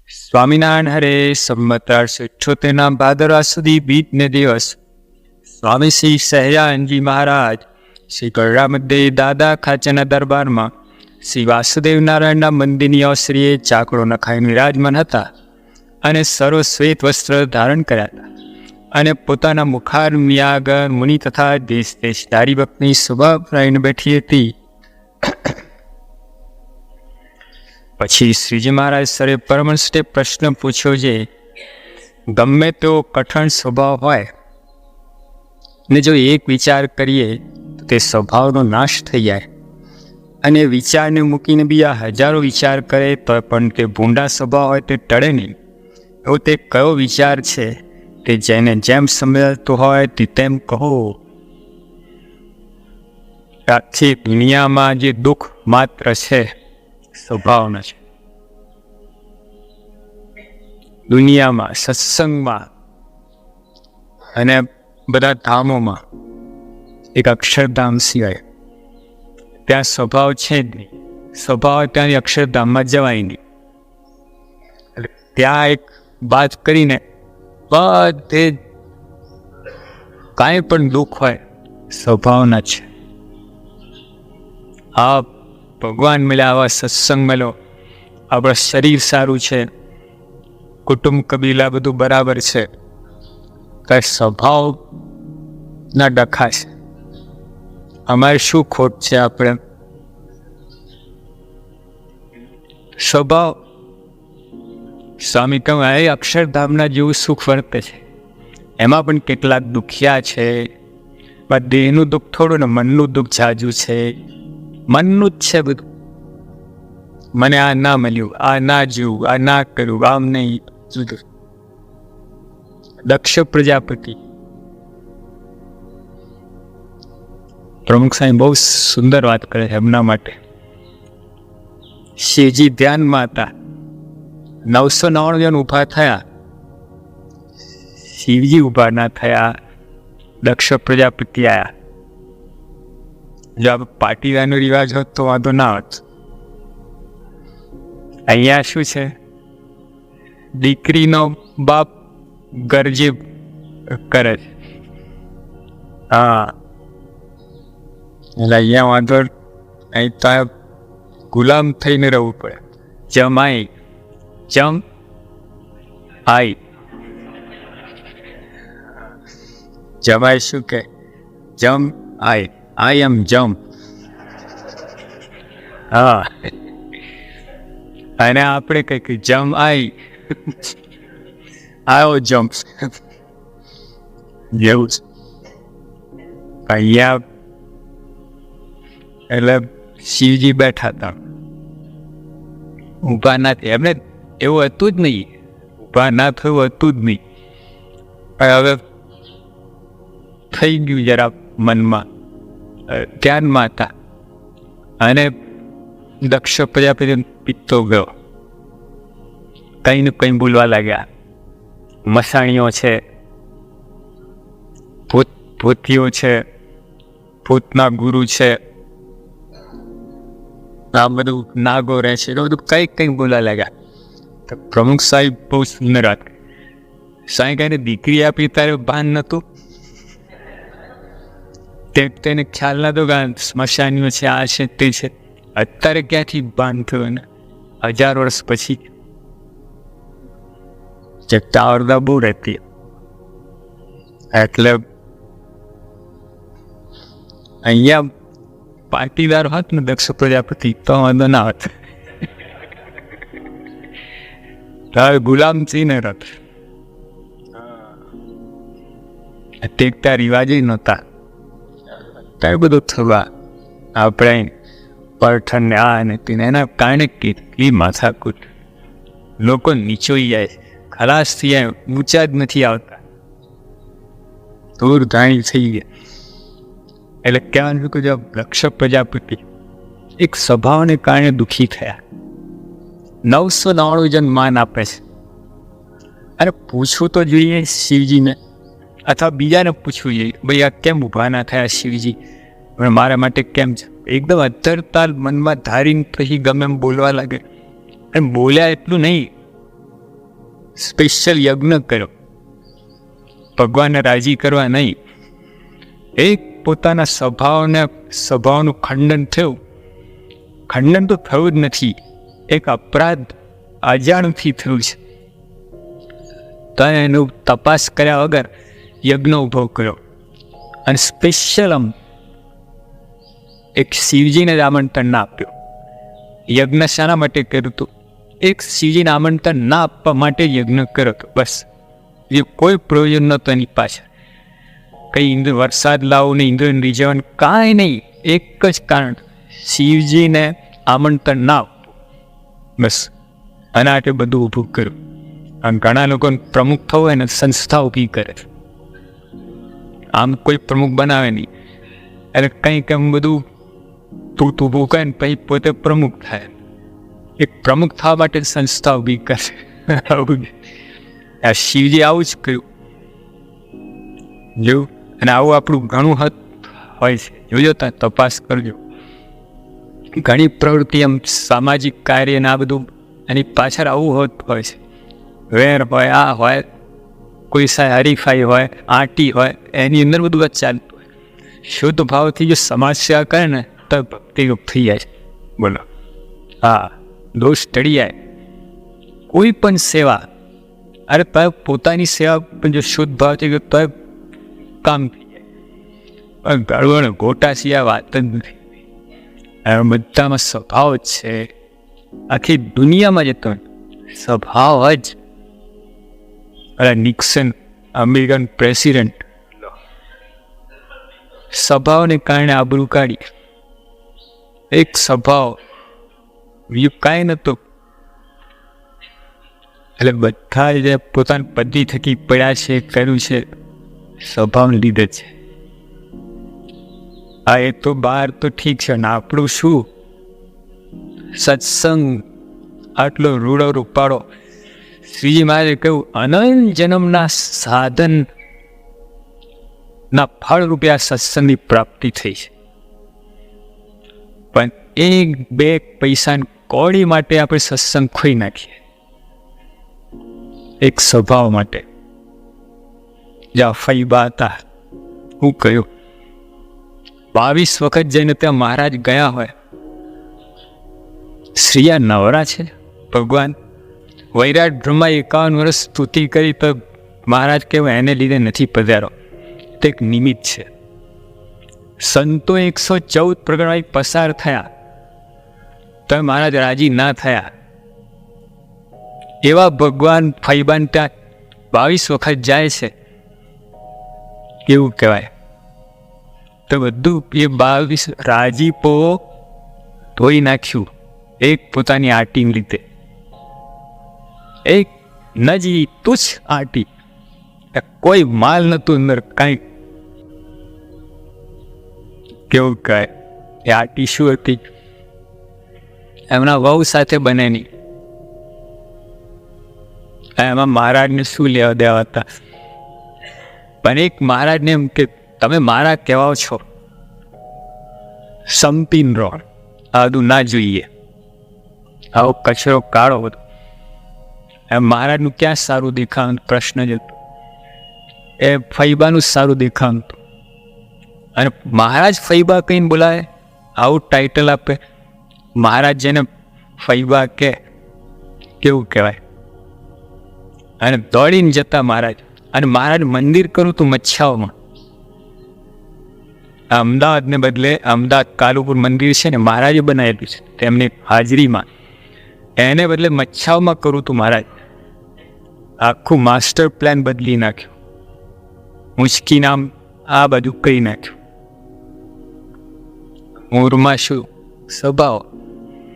સ્વામિનારાયણ હરે સંમત 1878 ભાદરવા સુધી બીજને દિવસ સ્વામી શ્રી સહજાનંદજી મહારાજ શ્રી ગળરામદેવ દાદા ખાચરના દરબારમાં શ્રી વાસુદેવ નારાયણના મંદિરની અવસરીએ ચાકડો નખાઈને વિરાજમાન હતા અને સર્વ શ્વેત વસ્ત્ર ધારણ કર્યા હતા અને પોતાના મુખાર મિયાગર મુનિ તથા દેશ દેશધારી ભક્તની સ્વભાવ રહીને બેઠી હતી. પછી શ્રીજી મહારાજ સરે પરમહંસને પ્રશ્ન પૂછ્યો છે, ગમે તેવો કઠણ સ્વભાવ હોય ને જો એક વિચાર કરીએ તો તે સ્વભાવનો નાશ થઈ જાય, અને વિચારને મૂકીને બીજા હજારો વિચાર કરે તો પણ તે ભૂંડા સ્વભાવ હોય તે ટળે નહીં. એવો તે કયો વિચાર છે તે જેને જેમ સમજાતો હોય તે તેમ કહો. આખી દુનિયામાં જે દુઃખ માત્ર છે સ્વભાવના છે. દુનિયામાં, સત્સંગમાં અને બધા ધામોમાં એક અક્ષરધામ સિવાય ત્યાં સ્વભાવ છે જ નહીં. સ્વભાવ ત્યાંની અક્ષરધામમાં જવાય નહીં. એટલે ત્યાં એક વાત કરીને બધે કાંઈ પણ દુઃખ હોય સ્વભાવના છે. આ ભગવાન મળ્યા, આવા સત્સંગ મળ્યો, આપણા શરીર સારું છે, કુટુંબ કબીલા બધું બરાબર છે, કાંઈ સ્વભાવના ડખા છે. અમારે શું ખોટ છે? આપણે સ્વભાવ સ્વામી કહું એ અક્ષરધામના જેવું સુખ વર્તે છે. એમાં પણ કેટલાક દુખિયા છે. દેહનું દુઃખ થોડું ને મનનું દુઃખ જાજુ છે. મનનું જ છે બધું. મને આ ના મળ્યું, આ ના જોયું, આ ના કર્યું, આમ નહીં જુદું. દક્ષ પ્રજાપતિ પ્રમુખ સાહેબ બહુ સુંદર વાત કરે છે એમના માટે. શિવજી ધ્યાનમાં હતા, 999 જણ ઊભા થયા, શિવજી ઊભા ના થયા, દક્ષ પ્રજાપતિ આવ્યા. જો આ પાટીદારનો રિવાજ હોત તો વાંધો ના હોત. અહીંયા શું છે? દીકરીનો બાપ ગરજે કરે છે. હા, એટલે અહીંયા વાંધો, અહીં તો ગુલામ થઈને રહેવું પડે. જમાઈ, જમ આઈ. જમાઈ શું કે? જમ આઈ. આઈ એમ જમ. હા, અને આપણે કંઈક જમ આઈ, આવો જમ જેવું છે અહીંયા. એટલે શિવજી બેઠા હતા, ઊભા ના થયા. એમને એવું હતું જ નહીં, ઊભા ના થયું હતું જ નહીં. પણ હવે થઈ ગયું જરા મનમાં, ધ્યાનમાં હતા. અને દક્ષ પ્રજાપતિ પિત્તો ગયો, કંઈ ને કંઈ બોલવા લાગ્યા. મસાણીઓ છે, ભૂતિઓ છે, ભૂતના ગુરુ છે, આ બધું નાગો રહે છે, એટલે બધું કંઈક બોલવા લાગ્યા. તો પ્રમુખ સાહેબ બહુ સુંદર વાત. સાંઈ કઈને દીકરી આપી તારે ભાન નહોતું? તેને ખ્યાલ નતો કે સ્મશાનીઓ છે, આ છે, તે છે. અત્યારે ક્યાંથી ભાન થયું ને? 1000 વર્ષ પછી ચકતાવરદા બહુ રહેતી. એટલે અહીંયા પાટીદાર હોત ને દક્ષ પ્રજાપતિ તો વાંધો ના હોત. તારે ગુલામ સિંહ રથ તેકતા રિવાજે નહોતા. કાંઈ બધું થવા આપણે પર્ઠન ને આ ને તેને એના કારણે કેટલી માથાકૂટ. લોકો નીચોઈ જાય, ખલાસ થઈ જાય, ઊંચા જ નથી આવતા, દૂર ધાણી થઈ ગયા. એટલે કહેવાનું કે જો દક્ષ પ્રજાપતિ એક સ્વભાવને કારણે દુઃખી થયા. 999 જણ માન આપે છે. અરે પૂછવું તો જોઈએ શિવજીને, અથવા બીજાને પૂછવું જોઈએ, ભાઈ આ કેમ ઊભા ના થયા શિવજી, મારા માટે કેમ છે? એકદમ અધરતાલ મનમાં ધારીને પછી ગમે એમ બોલવા લાગે. અને બોલ્યા એટલું નહીં, સ્પેશિયલ યજ્ઞ કર્યો, ભગવાનને રાજી કરવા નહીં. એક પોતાના સ્વભાવનું ખંડન થયું. ખંડન તો થયું જ નથી, એક અપરાધ અજાણથી થયું છે. તો એનું તપાસ કર્યા વગર યજ્ઞ ઊભો કર્યો અને સ્પેશિયલ એક શિવજીને જ આમંત્રણ ના આપ્યું. યજ્ઞ શાના માટે કર્યું હતું? એક શિવજીને આમંત્રણ ના આપવા માટે યજ્ઞ કર્યો હતો, બસ. એ કોઈ પ્રયોજન નહોતું એની પાછળ. કંઈ વરસાદ લાવવું ને ઇન્દ્રને રીઝવવાનું કાંઈ નહીં, એક જ કારણ, શિવજીને આમંત્રણ ના આપવું, બસ. અને માટે બધું ઊભું કર્યું. અને ઘણા લોકોને પ્રમુખ થવું હોય ને સંસ્થા ઊભી કરે. આમ કોઈ પ્રમુખ બનાવે નહીં, એટલે કંઈક એમ બધું તું ઊભું કરે ને પછી પોતે પ્રમુખ થાય. એક પ્રમુખ થવા માટે સંસ્થા ઊભી કરે. આ શિવજી આવું જ કર્યું. જોયું? અને આવું આપણું ઘણું હદ હોય છે. જોજો, ત્યાં તપાસ કરજો. ઘણી પ્રવૃત્તિ એમ સામાજિક કાર્ય ને આ બધું એની પાછળ આવું હોત હોય છે. વેર હોય, આ હોય, કોઈ સાય હરીફાઈ હોય, આંટી હોય, એની અંદર બધું જ ચાલતું હોય. શુદ્ધ ભાવથી જો સમાજ સેવા કરે ને તો ભક્તિરૂપ થઈ જાય છે. બોલો, હા, દોષ ટળી જાય. કોઈ પણ સેવા, અરે તો પોતાની સેવા પણ જો શુદ્ધ ભાવથી તો કામ થઈ જાય. ગળવણ ગોટા સિવાય વાત જ નથી. બધામાં સ્વભાવ જ છે. આખી દુનિયામાં જતો સ્વભાવ જ. અરે નિક્સન, અમેરિકન પ્રેસિડેન્ટ, સ્વભાવને કારણે આબરૂ કાઢી. એક સ્વભાવ, બીજું કાંઈ નહોતું. એટલે બધા જે પોતાની પદ્ધતિ થકી પડ્યા છે, કર્યું છે, સ્વભાવને લીધે છે. હા, એ તો બહાર તો ઠીક છે ને આપણું શું? સત્સંગ આટલો રૂડો રૂપાળો. શ્રીજી મહારાજે કહ્યું, અનંત જન્મના સાધન ના ફળ રૂપે આ સત્સંગની પ્રાપ્તિ થઈ છે. પણ એક બે પૈસાની કોડી માટે આપણે સત્સંગ ખોઈ નાખીએ, એક સ્વભાવ માટે. જ્યાં ફૈબા હતા, હું કહ્યું 22 વખત જઈને ત્યાં મહારાજ ગયા હોય. શ્રીયા નવરા છે ભગવાન. વૈરાટ બ્રહ્મા 51 વર્ષ સ્તુતિ કરી તો મહારાજ કહેવાય એને લીધે નથી પધારો, તે એક નિમિત્ત છે. સંતો 114 પ્રગટવાઈ પસાર થયા તો મહારાજ રાજી ના થયા. એવા ભગવાન ફૈબાન ત્યાં 22 વખત જાય છે, કેવું કહેવાય? તો બધું એ 22 રાજીપો ધોઈ નાખ્યું એક પોતાની આટીને લીધે. એક નજી તુચ્છ આટી, કોઈ માલ નતું અંદર, કાંઈ. કેવું કહે એ આટી શું હતી? એમના વહુ સાથે બનેની. એમાં મહારાજને શું લેવા દેવા હતા? પણ એક મહારાજને એમ કે તમે મારા કહેવાઓ છો, સંપીન રહો, આ બધું ના જોઈએ, આવો કચરો કાઢો બધું. એમ મહારાજનું ક્યાં સારું દેખાવાનું? પ્રશ્ન જ હતો. એ ફૈબાનું સારું દેખાવાનું હતું. અને મહારાજ ફૈબા કહીને બોલાવે, આવું ટાઇટલ આપે. મહારાજ જેને ફૈબા કે કેવું કહેવાય? અને દોડીને જતા મહારાજ. અને મહારાજ મંદિર કરું તું મચ્છાઓમાં. અમદાવાદને બદલે અમદાવાદ કાલુપુર મંદિર છે ને, મહારાજે બનાવેલું છે તેમની હાજરીમાં. એને બદલે મચ્છાઓમાં કરું તું મહારાજ. આખું માસ્ટર પ્લાન બદલી નાખ્યું. મુશ્કી નામ આ બધું કહી નાખ્યું. મૂળમાં શું સ્વભાવ?